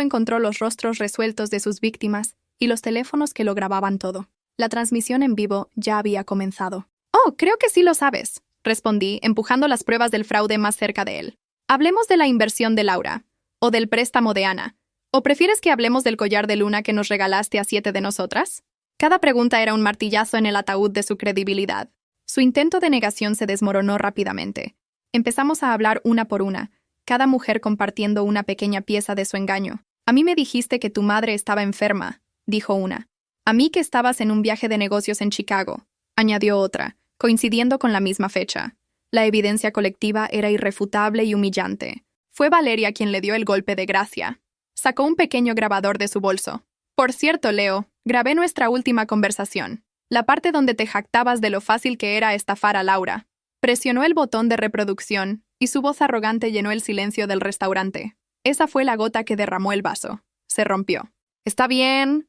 encontró los rostros resueltos de sus víctimas y los teléfonos que lo grababan todo. La transmisión en vivo ya había comenzado. «Oh, creo que sí lo sabes», respondí, empujando las pruebas del fraude más cerca de él. «Hablemos de la inversión de Laura, o del préstamo de Ana. ¿O prefieres que hablemos del collar de luna que nos regalaste a 7 de nosotras?» Cada pregunta era un martillazo en el ataúd de su credibilidad. Su intento de negación se desmoronó rápidamente. Empezamos a hablar una por una, cada mujer compartiendo una pequeña pieza de su engaño. «A mí me dijiste que tu madre estaba enferma», dijo una. «A mí que estabas en un viaje de negocios en Chicago», añadió otra, coincidiendo con la misma fecha. La evidencia colectiva era irrefutable y humillante. Fue Valeria quien le dio el golpe de gracia. Sacó un pequeño grabador de su bolso. «Por cierto, Leo, grabé nuestra última conversación, la parte donde te jactabas de lo fácil que era estafar a Laura». Presionó el botón de reproducción y su voz arrogante llenó el silencio del restaurante. Esa fue la gota que derramó el vaso. Se rompió. Está bien,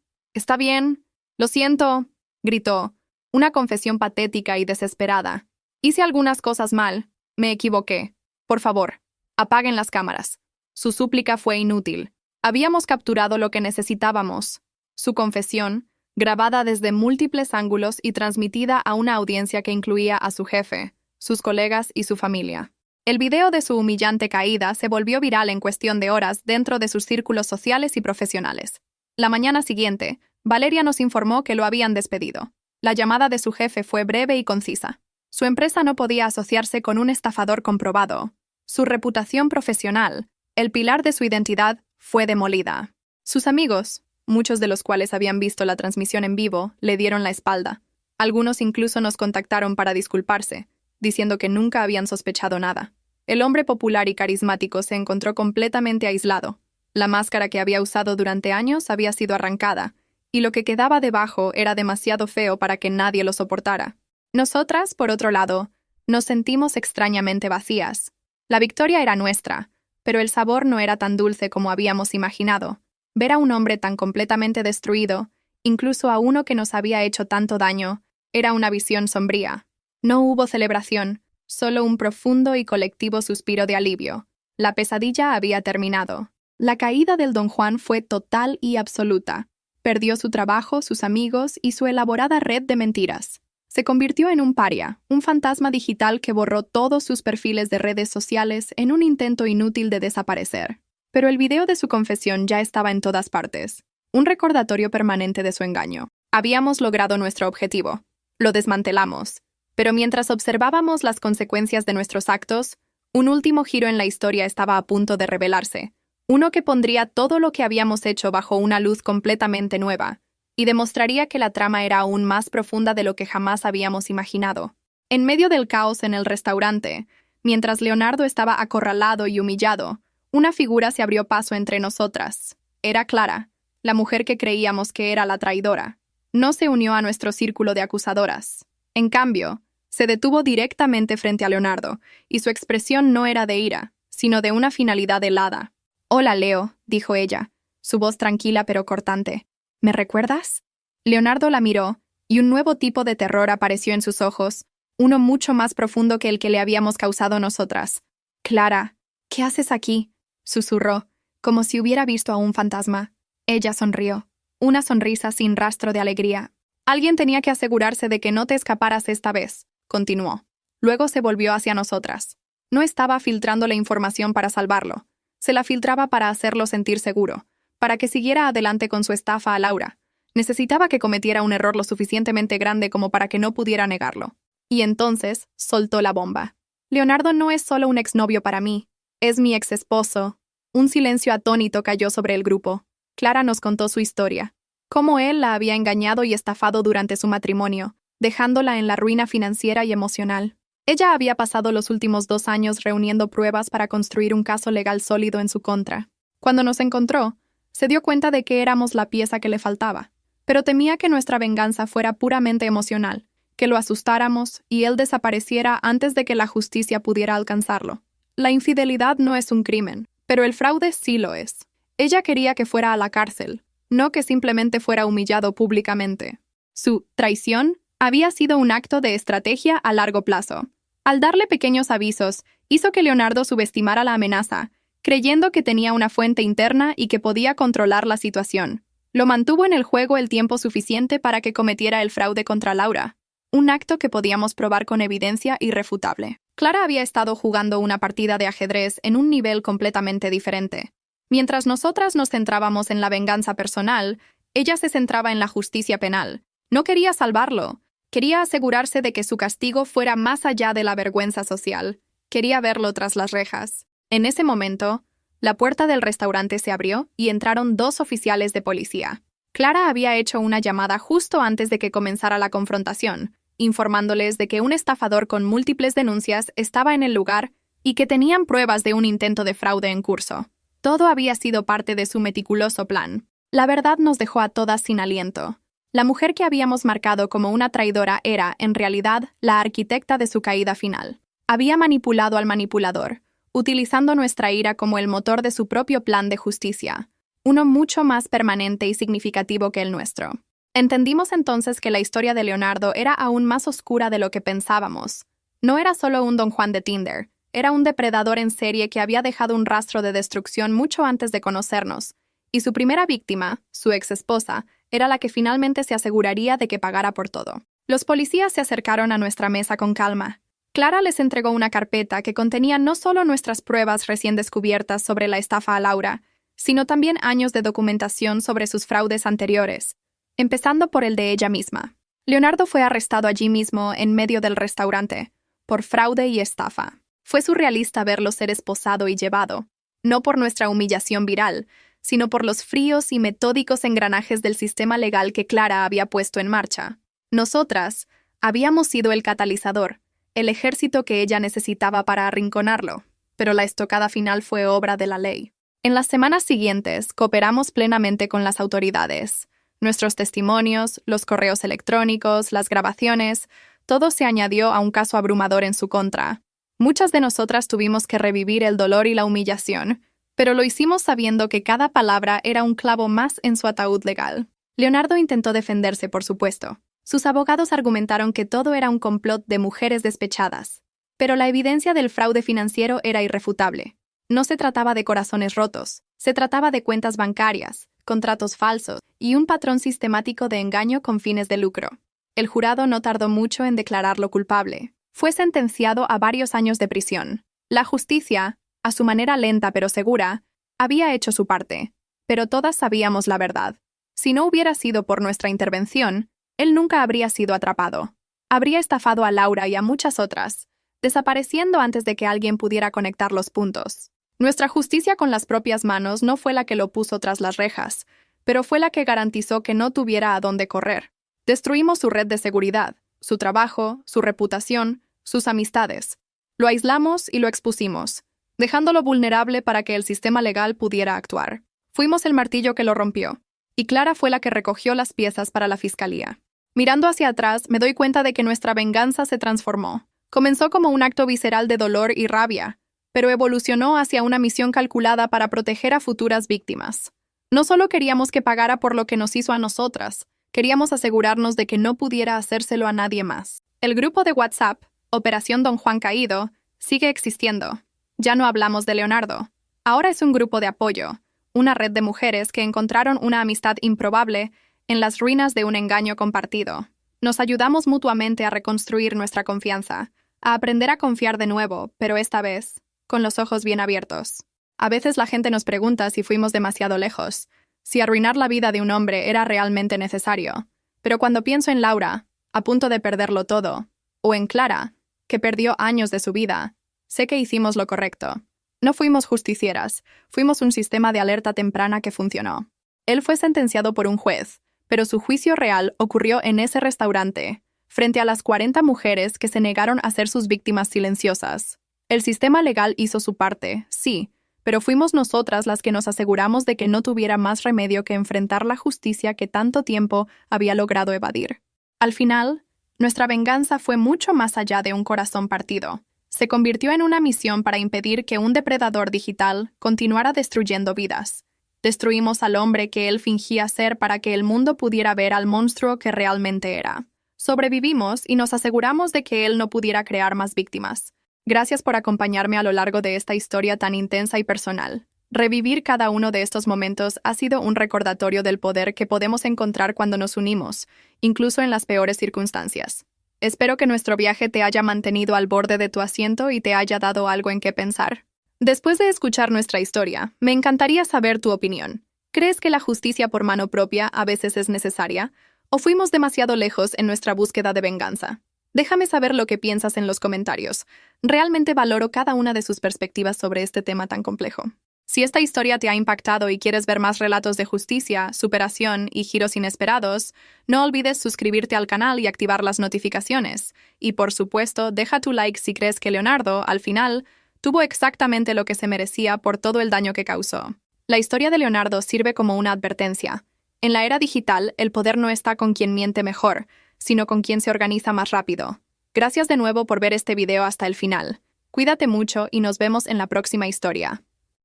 lo siento», gritó, una confesión patética y desesperada. «Hice algunas cosas mal, me equivoqué. Por favor, apaguen las cámaras». Su súplica fue inútil. Habíamos capturado lo que necesitábamos. Su confesión, grabada desde múltiples ángulos y transmitida a una audiencia que incluía a su jefe, sus colegas y su familia. El video de su humillante caída se volvió viral en cuestión de horas dentro de sus círculos sociales y profesionales. La mañana siguiente, Valeria nos informó que lo habían despedido. La llamada de su jefe fue breve y concisa. Su empresa no podía asociarse con un estafador comprobado. Su reputación profesional, el pilar de su identidad, fue demolida. Sus amigos, muchos de los cuales habían visto la transmisión en vivo, le dieron la espalda. Algunos incluso nos contactaron para disculparse, diciendo que nunca habían sospechado nada. El hombre popular y carismático se encontró completamente aislado. La máscara que había usado durante años había sido arrancada, y lo que quedaba debajo era demasiado feo para que nadie lo soportara. Nosotras, por otro lado, nos sentimos extrañamente vacías. La victoria era nuestra, pero el sabor no era tan dulce como habíamos imaginado. Ver a un hombre tan completamente destruido, incluso a uno que nos había hecho tanto daño, era una visión sombría. No hubo celebración, solo un profundo y colectivo suspiro de alivio. La pesadilla había terminado. La caída del Don Juan fue total y absoluta. Perdió su trabajo, sus amigos y su elaborada red de mentiras. Se convirtió en un paria, un fantasma digital que borró todos sus perfiles de redes sociales en un intento inútil de desaparecer. Pero el video de su confesión ya estaba en todas partes, un recordatorio permanente de su engaño. Habíamos logrado nuestro objetivo. Lo desmantelamos. Pero mientras observábamos las consecuencias de nuestros actos, un último giro en la historia estaba a punto de revelarse, uno que pondría todo lo que habíamos hecho bajo una luz completamente nueva, y demostraría que la trama era aún más profunda de lo que jamás habíamos imaginado. En medio del caos en el restaurante, mientras Leonardo estaba acorralado y humillado, una figura se abrió paso entre nosotras. Era Clara, la mujer que creíamos que era la traidora. No se unió a nuestro círculo de acusadoras. En cambio, se detuvo directamente frente a Leonardo, y su expresión no era de ira, sino de una finalidad helada. «Hola, Leo», dijo ella, su voz tranquila pero cortante. «¿Me recuerdas?» Leonardo la miró, y un nuevo tipo de terror apareció en sus ojos, uno mucho más profundo que el que le habíamos causado nosotras. «Clara, ¿qué haces aquí?», susurró, como si hubiera visto a un fantasma. Ella sonrió, una sonrisa sin rastro de alegría. «Alguien tenía que asegurarse de que no te escaparas esta vez», continuó. Luego se volvió hacia nosotras. No estaba filtrando la información para salvarlo. Se la filtraba para hacerlo sentir seguro, para que siguiera adelante con su estafa a Laura. Necesitaba que cometiera un error lo suficientemente grande como para que no pudiera negarlo. Y entonces soltó la bomba. «Leonardo no es solo un exnovio para mí, es mi exesposo». Un silencio atónito cayó sobre el grupo. Clara nos contó su historia. Cómo él la había engañado y estafado durante su matrimonio, dejándola en la ruina financiera y emocional. Ella había pasado los últimos 2 años reuniendo pruebas para construir un caso legal sólido en su contra. Cuando nos encontró, se dio cuenta de que éramos la pieza que le faltaba, pero temía que nuestra venganza fuera puramente emocional, que lo asustáramos y él desapareciera antes de que la justicia pudiera alcanzarlo. La infidelidad no es un crimen, pero el fraude sí lo es. Ella quería que fuera a la cárcel, no que simplemente fuera humillado públicamente. Su traición había sido un acto de estrategia a largo plazo. Al darle pequeños avisos, hizo que Leonardo subestimara la amenaza, creyendo que tenía una fuente interna y que podía controlar la situación. Lo mantuvo en el juego el tiempo suficiente para que cometiera el fraude contra Laura, un acto que podíamos probar con evidencia irrefutable. Clara había estado jugando una partida de ajedrez en un nivel completamente diferente. Mientras nosotras nos centrábamos en la venganza personal, ella se centraba en la justicia penal. No quería salvarlo. Quería asegurarse de que su castigo fuera más allá de la vergüenza social. Quería verlo tras las rejas. En ese momento, la puerta del restaurante se abrió y entraron 2 oficiales de policía. Clara había hecho una llamada justo antes de que comenzara la confrontación, informándoles de que un estafador con múltiples denuncias estaba en el lugar y que tenían pruebas de un intento de fraude en curso. Todo había sido parte de su meticuloso plan. La verdad nos dejó a todas sin aliento. La mujer que habíamos marcado como una traidora era, en realidad, la arquitecta de su caída final. Había manipulado al manipulador, utilizando nuestra ira como el motor de su propio plan de justicia, uno mucho más permanente y significativo que el nuestro. Entendimos entonces que la historia de Leonardo era aún más oscura de lo que pensábamos. No era solo un Don Juan de Tinder, era un depredador en serie que había dejado un rastro de destrucción mucho antes de conocernos, y su primera víctima, su ex esposa, era la que finalmente se aseguraría de que pagara por todo. Los policías se acercaron a nuestra mesa con calma. Clara les entregó una carpeta que contenía no solo nuestras pruebas recién descubiertas sobre la estafa a Laura, sino también años de documentación sobre sus fraudes anteriores, empezando por el de ella misma. Leonardo fue arrestado allí mismo, en medio del restaurante, por fraude y estafa. Fue surrealista verlo ser esposado y llevado, no por nuestra humillación viral, sino por los fríos y metódicos engranajes del sistema legal que Clara había puesto en marcha. Nosotras habíamos sido el catalizador, el ejército que ella necesitaba para arrinconarlo, pero la estocada final fue obra de la ley. En las semanas siguientes, cooperamos plenamente con las autoridades. Nuestros testimonios, los correos electrónicos, las grabaciones, todo se añadió a un caso abrumador en su contra. Muchas de nosotras tuvimos que revivir el dolor y la humillación, pero lo hicimos sabiendo que cada palabra era un clavo más en su ataúd legal. Leonardo intentó defenderse, por supuesto. Sus abogados argumentaron que todo era un complot de mujeres despechadas, pero la evidencia del fraude financiero era irrefutable. No se trataba de corazones rotos, se trataba de cuentas bancarias, contratos falsos y un patrón sistemático de engaño con fines de lucro. El jurado no tardó mucho en declararlo culpable. Fue sentenciado a varios años de prisión. La justicia, a su manera lenta pero segura, había hecho su parte, pero todas sabíamos la verdad. Si no hubiera sido por nuestra intervención, él nunca habría sido atrapado. Habría estafado a Laura y a muchas otras, desapareciendo antes de que alguien pudiera conectar los puntos. Nuestra justicia con las propias manos no fue la que lo puso tras las rejas, pero fue la que garantizó que no tuviera a dónde correr. Destruimos su red de seguridad, su trabajo, su reputación, sus amistades. Lo aislamos y lo expusimos, dejándolo vulnerable para que el sistema legal pudiera actuar. Fuimos el martillo que lo rompió, y Clara fue la que recogió las piezas para la fiscalía. Mirando hacia atrás, me doy cuenta de que nuestra venganza se transformó. Comenzó como un acto visceral de dolor y rabia, pero evolucionó hacia una misión calculada para proteger a futuras víctimas. No solo queríamos que pagara por lo que nos hizo a nosotras, queríamos asegurarnos de que no pudiera hacérselo a nadie más. El grupo de WhatsApp, Operación Don Juan Caído, sigue existiendo. Ya no hablamos de Leonardo. Ahora es un grupo de apoyo, una red de mujeres que encontraron una amistad improbable en las ruinas de un engaño compartido. Nos ayudamos mutuamente a reconstruir nuestra confianza, a aprender a confiar de nuevo, pero esta vez, con los ojos bien abiertos. A veces la gente nos pregunta si fuimos demasiado lejos, si arruinar la vida de un hombre era realmente necesario. Pero cuando pienso en Laura, a punto de perderlo todo, o en Clara, que perdió años de su vida, sé que hicimos lo correcto. No fuimos justicieras, fuimos un sistema de alerta temprana que funcionó. Él fue sentenciado por un juez, pero su juicio real ocurrió en ese restaurante, frente a las 40 mujeres que se negaron a ser sus víctimas silenciosas. El sistema legal hizo su parte, sí, pero fuimos nosotras las que nos aseguramos de que no tuviera más remedio que enfrentar la justicia que tanto tiempo había logrado evadir. Al final, nuestra venganza fue mucho más allá de un corazón partido. Se convirtió en una misión para impedir que un depredador digital continuara destruyendo vidas. Destruimos al hombre que él fingía ser para que el mundo pudiera ver al monstruo que realmente era. Sobrevivimos y nos aseguramos de que él no pudiera crear más víctimas. Gracias por acompañarme a lo largo de esta historia tan intensa y personal. Revivir cada uno de estos momentos ha sido un recordatorio del poder que podemos encontrar cuando nos unimos, incluso en las peores circunstancias. Espero que nuestro viaje te haya mantenido al borde de tu asiento y te haya dado algo en qué pensar. Después de escuchar nuestra historia, me encantaría saber tu opinión. ¿Crees que la justicia por mano propia a veces es necesaria? ¿O fuimos demasiado lejos en nuestra búsqueda de venganza? Déjame saber lo que piensas en los comentarios. Realmente valoro cada una de sus perspectivas sobre este tema tan complejo. Si esta historia te ha impactado y quieres ver más relatos de justicia, superación y giros inesperados, no olvides suscribirte al canal y activar las notificaciones. Y por supuesto, deja tu like si crees que Leonardo, al final, tuvo exactamente lo que se merecía por todo el daño que causó. La historia de Leonardo sirve como una advertencia. En la era digital, el poder no está con quien miente mejor, sino con quien se organiza más rápido. Gracias de nuevo por ver este video hasta el final. Cuídate mucho y nos vemos en la próxima historia.